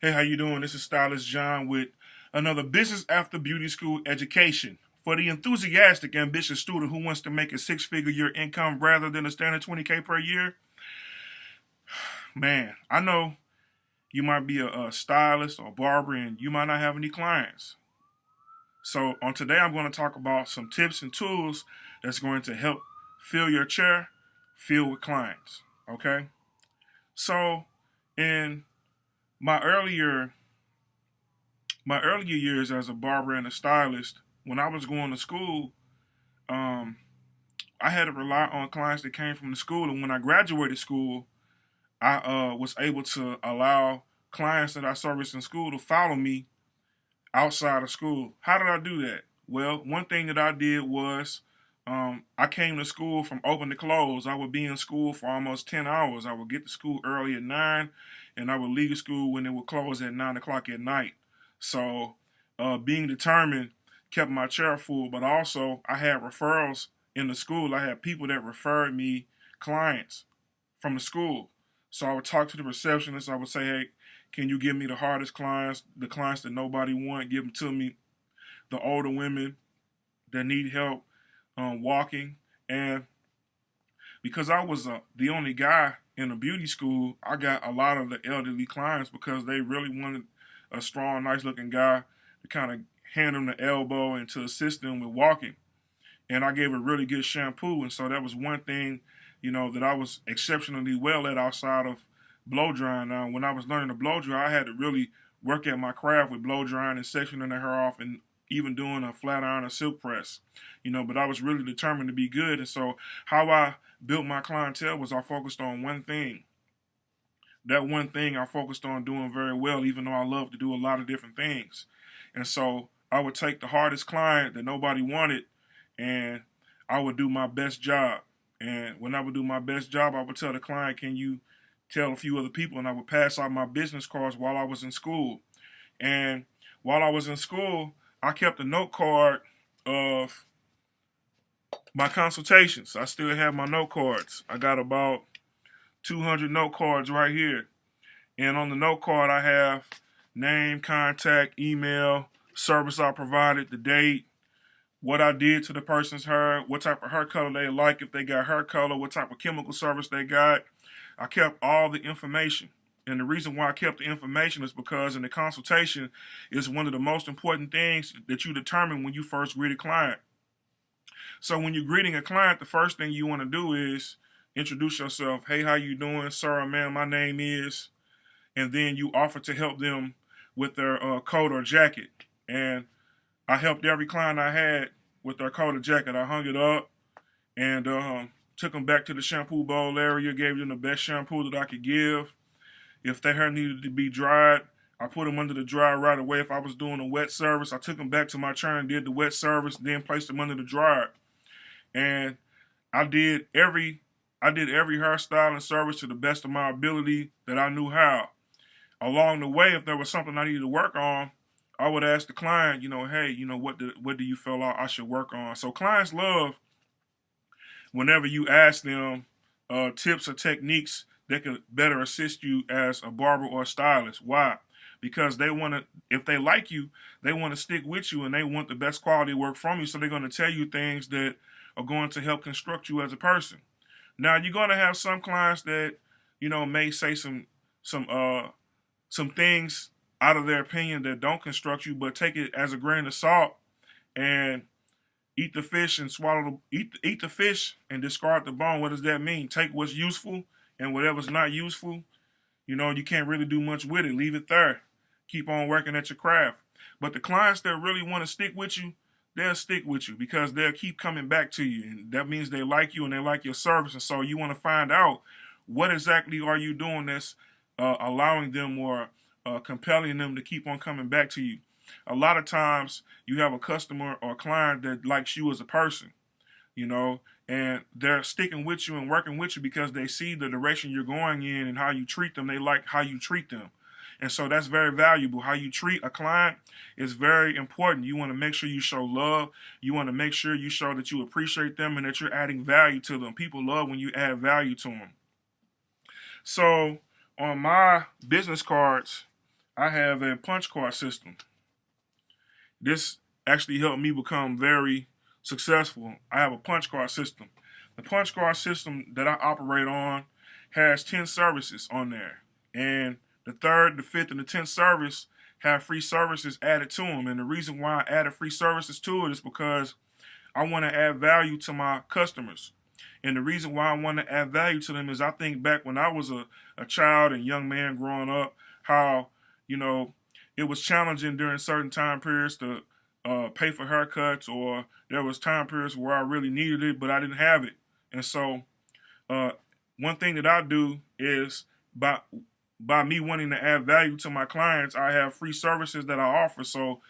Hey, how you doing? This is Stylist John with another Business After Beauty School education for the enthusiastic, ambitious student who wants to make a six-figure year income rather than a standard 20K per year. Man, I know you might be a stylist or barber and you might not have any clients. So on today, I'm going to talk about some tips and tools that's going to help fill your chair, fill with clients. Okay. So in my earlier my earlier years as a barber and a stylist, when I was going to school, um, I had to rely on clients that came from the school. And when I graduated school, I was able to allow clients that I serviced in school to follow me outside of school. How did I do that? Well, one thing that I did was I came to school from open to close. I would be in school for almost 10 hours. I would get to school early at 9, and I would leave school when it would close at 9 o'clock at night. So being determined kept my chair full, but also I had referrals in the school. I had people that referred me clients from the school. So I would talk to the receptionist. I would say, hey, can you give me the hardest clients, the clients that nobody want? Give them to me. The older women that need help walking. And because I was the only guy in a beauty school, I got a lot of the elderly clients because they really wanted a strong, nice looking guy to kind of hand them the elbow and to assist them with walking. And I gave a really good shampoo. And so that was one thing, that I was exceptionally well at outside of blow drying. Now, when I was learning to blow dry, I had to really work at my craft with blow drying and sectioning the hair off and even doing a flat iron or silk press, but I was really determined to be good. And so how I built my clientele was I focused on one thing. That one thing I focused on doing very well, even though I love to do a lot of different things. And so I would take the hardest client that nobody wanted and I would do my best job. And when I would do my best job, I would tell the client, can you tell a few other people? And I would pass out my business cards while I was in school. And while I was in school, I kept a note card of my consultations. I still have my note cards. I got about 200 note cards right here. And on the note card, I have name, contact, email, service I provided, the date, what I did to the person's hair, what type of hair color they like, if they got hair color, what type of chemical service they got. I kept all the information. And the reason why I kept the information is because in the consultation is one of the most important things that you determine when you first greet a client. So when you're greeting a client, the first thing you want to do is introduce yourself. Hey, how you doing, sir or ma'am? My name is, and then you offer to help them with their coat or jacket. And I helped every client I had with their coat or jacket. I hung it up and took them back to the shampoo bowl area, gave them the best shampoo that I could give. If their hair needed to be dried, I put them under the dryer right away. If I was doing a wet service, I took them back to my chair and did the wet service, then placed them under the dryer. And I did every hairstyle and service to the best of my ability that I knew how. Along the way, if there was something I needed to work on, I would ask the client, hey, what do you feel I should work on? So clients love whenever you ask them tips or techniques that could better assist you as a barber or a stylist. Why? Because they want to, if they like you, they want to stick with you and they want the best quality work from you. So they're going to tell you things that are going to help construct you as a person. Now you're going to have some clients that, may say some things out of their opinion that don't construct you, but take it as a grain of salt and eat the fish and eat the fish and discard the bone. What does that mean? Take what's useful and whatever's not useful, you can't really do much with it. Leave it there. Keep on working at your craft. But the clients that really want to stick with you, they'll stick with you because they'll keep coming back to you. And that means they like you and they like your service. And so you want to find out what exactly are you doing that's allowing them or compelling them to keep on coming back to you. A lot of times you have a customer or a client that likes you as a person, and they're sticking with you and working with you because they see the direction you're going in and how you treat them. They like how you treat them. And so that's very valuable. How you treat a client is very important. You want to make sure you show love. You want to make sure you show that you appreciate them and that you're adding value to them. People love when you add value to them. So on my business cards, I have a punch card system. This actually helped me become very successful. I have a punch card system. The punch card system that I operate on has 10 services on there. And the third, the fifth, and the 10th service have free services added to them. And the reason why I added free services to it is because I want to add value to my customers. And the reason why I want to add value to them is I think back when I was a child and young man growing up, how, you know, it was challenging during certain time periods to pay for haircuts, or there was time periods where I really needed it, but I didn't have it. And so uh, one thing that I do is by me wanting to add value to my clients, I have free services that I offer. So,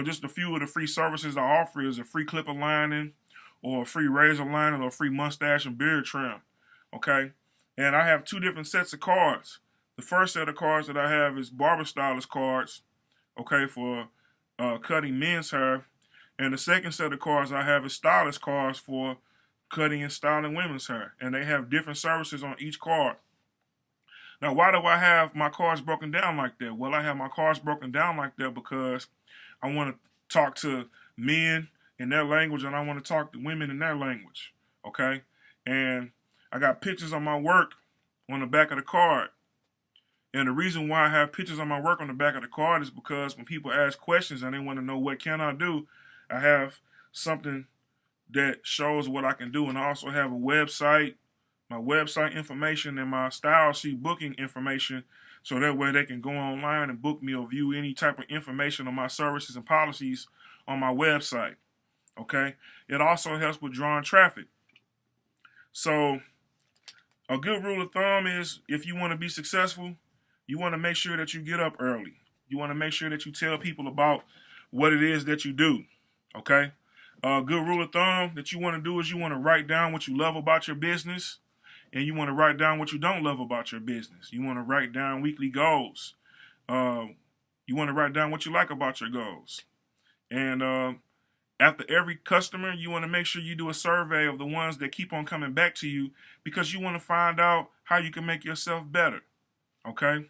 just a few of the free services I offer is a free clip aligning, or a free razor lining, or a free mustache and beard trim. Okay? And I have two different sets of cards. The first set of cards that I have is barber stylist cards, okay, for cutting men's hair. And the second set of cards I have is stylist cards for cutting and styling women's hair. And they have different services on each card. Now, why do I have my cards broken down like that? Well, I have my cards broken down like that because I want to talk to men in their language, and I want to talk to women in their language, okay? And I got pictures of my work on the back of the card. And the reason why I have pictures of my work on the back of the card is because when people ask questions and they want to know what can I do, I have something that shows what I can do. And I also have a website, my website information, and my style sheet booking information, so that way they can go online and book me or view any type of information on my services and policies on my website. Okay? It also helps with drawing traffic. So a good rule of thumb is, if you want to be successful, you want to make sure that you get up early. You want to make sure that you tell people about what it is that you do. Okay? A good rule of thumb that you want to do is you want to write down what you love about your business, and you want to write down what you don't love about your business. You want to write down weekly goals. You want to write down what you like about your goals. And after every customer, you want to make sure you do a survey of the ones that keep on coming back to you, because you want to find out how you can make yourself better. Okay?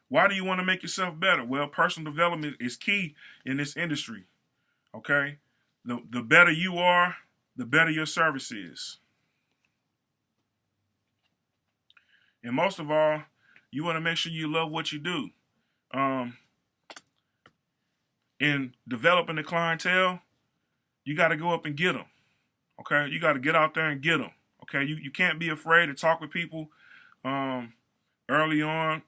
Why do you want to make yourself better? Well, personal development is key in this industry. Okay? The better you are, the better your service is. And most of all, you want to make sure you love what you do. In developing the clientele, you got to go up and get them. Okay? You got to get out there and get them. Okay? You can't be afraid to talk with people. Early on,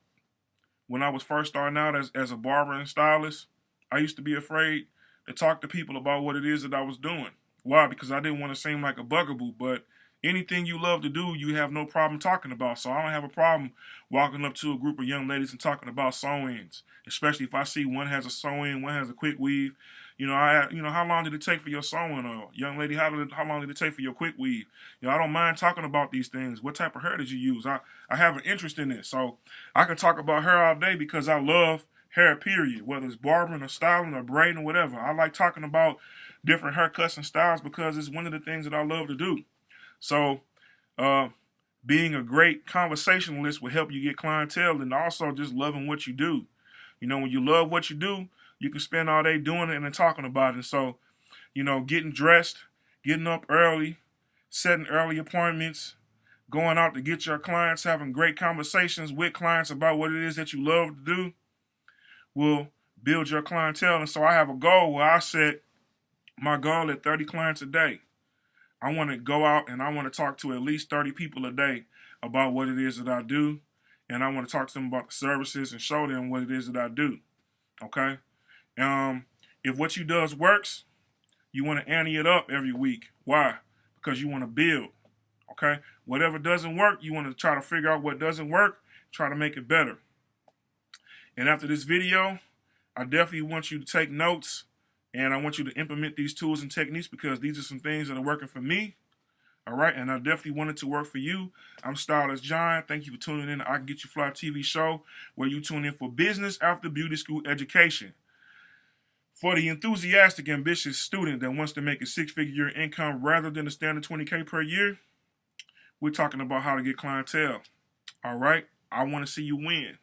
when I was first starting out as a barber and stylist, I used to be afraid to talk to people about what it is that I was doing. Why? Because I didn't want to seem like a bugaboo. But anything you love to do, you have no problem talking about. So I don't have a problem walking up to a group of young ladies and talking about sew-ins, especially if I see one has a sew-in, one has a quick weave. How long did it take for your sewing? Or young lady, how long did it take for your quick weave? I don't mind talking about these things. What type of hair did you use? I have an interest in this. So I can talk about hair all day because I love hair, period. Whether it's barbering or styling or braiding or whatever. I like talking about different haircuts and styles because it's one of the things that I love to do. So being a great conversationalist will help you get clientele, and also just loving what you do. When you love what you do, you can spend all day doing it and then talking about it. So, getting dressed, getting up early, setting early appointments, going out to get your clients, having great conversations with clients about what it is that you love to do will build your clientele. And so I have a goal where I set my goal at 30 clients a day. I want to go out and I want to talk to at least 30 people a day about what it is that I do. And I want to talk to them about the services and show them what it is that I do. Okay? If what you does works, you want to ante it up every week. Why? Because you want to build. Okay? Whatever doesn't work, you want to try to figure out what doesn't work, try to make it better. And after this video, I definitely want you to take notes, and I want you to implement these tools and techniques, because these are some things that are working for me. All right, and I definitely want it to work for you. I'm Stylist John. Thank you for tuning in to I Can Get You Fly TV show, where you tune in for business after beauty school education. For the enthusiastic, ambitious student that wants to make a six-figure income rather than the standard 20K per year, we're talking about how to get clientele. All right, I want to see you win.